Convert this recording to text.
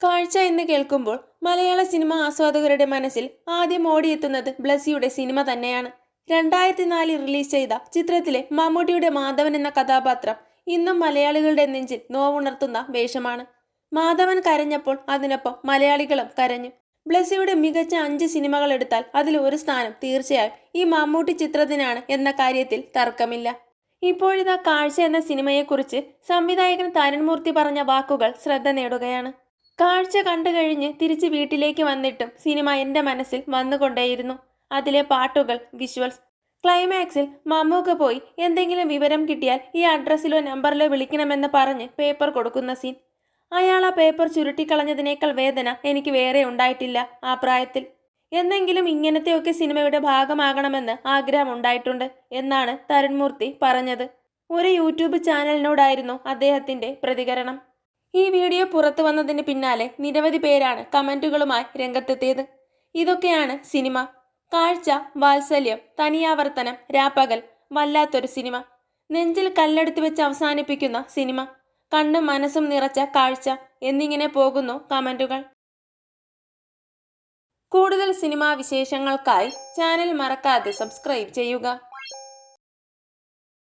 കാഴ്ച എന്ന് കേൾക്കുമ്പോൾ മലയാള സിനിമ ആസ്വാദകരുടെ മനസ്സിൽ ആദ്യം ഓടിയെത്തുന്നത് ബ്ലസ്സിയുടെ സിനിമ തന്നെയാണ്. 2004 റിലീസ് ചെയ്ത ചിത്രത്തിലെ മമ്മൂട്ടിയുടെ മാധവൻ എന്ന കഥാപാത്രം ഇന്നും മലയാളികളുടെ നെഞ്ചിൽ നോവുണർത്തുന്ന വേഷമാണ്. മാധവൻ കരഞ്ഞപ്പോൾ അതിനൊപ്പം മലയാളികളും കരഞ്ഞു. ബ്ലസ്സിയുടെ മികച്ച 5 സിനിമകൾ എടുത്താൽ അതിൽ ഒരു സ്ഥാനം തീർച്ചയായും ഈ മമ്മൂട്ടി ചിത്രത്തിനാണ് എന്ന കാര്യത്തിൽ തർക്കമില്ല. ഇപ്പോഴിതാ കാഴ്ച എന്ന സിനിമയെക്കുറിച്ച് സംവിധായകൻ തരുൺമൂർത്തി പറഞ്ഞ വാക്കുകൾ ശ്രദ്ധ നേടുകയാണ്. കാഴ്ച കണ്ടു കഴിഞ്ഞ് തിരിച്ച് വീട്ടിലേക്ക് വന്നിട്ടും സിനിമ എൻ്റെ മനസ്സിൽ വന്നുകൊണ്ടേയിരുന്നു. അതിലെ പാട്ടുകൾ, വിഷ്വൽസ്, ക്ലൈമാക്സിൽ മമ്മൂക്ക പോയി എന്തെങ്കിലും വിവരം കിട്ടിയാൽ ഈ അഡ്രസ്സിലോ നമ്പറിലോ വിളിക്കണമെന്ന് പറഞ്ഞ് പേപ്പർ കൊടുക്കുന്ന സീൻ. അയാൾ ആ പേപ്പർ ചുരുട്ടിക്കളഞ്ഞതിനേക്കാൾ വേദന എനിക്ക് വേറെ ഉണ്ടായിട്ടില്ല ആ പ്രായത്തിൽ. എന്നെങ്കിലും ഇങ്ങനത്തെയൊക്കെ സിനിമയുടെ ഭാഗമാകണമെന്ന് ആഗ്രഹമുണ്ടായിട്ടുണ്ട് എന്നാണ് തരുൺമൂർത്തി പറഞ്ഞത്. ഒരു യൂട്യൂബ് ചാനലിനോടായിരുന്നു അദ്ദേഹത്തിൻ്റെ പ്രതികരണം. ഈ വീഡിയോ പുറത്തു വന്നതിന് പിന്നാലെ നിരവധി പേരാണ് കമന്റുകളുമായി രംഗത്തെത്തിയത്. ഇതൊക്കെയാണ് സിനിമ. കാഴ്ച, വാത്സല്യം, തനിയാവർത്തനം, രാപ്പകൽ, വല്ലാത്തൊരു സിനിമ, നെഞ്ചിൽ കല്ലെടുത്ത് വെച്ച് അവസാനിപ്പിക്കുന്ന സിനിമ, കണ്ണും മനസ്സും നിറച്ച കാഴ്ച എന്നിങ്ങനെ പോകുന്നു കമന്റുകൾ. കൂടുതൽ സിനിമാ വിശേഷങ്ങൾക്കായി ചാനൽ മറക്കാതെ സബ്സ്ക്രൈബ് ചെയ്യുക.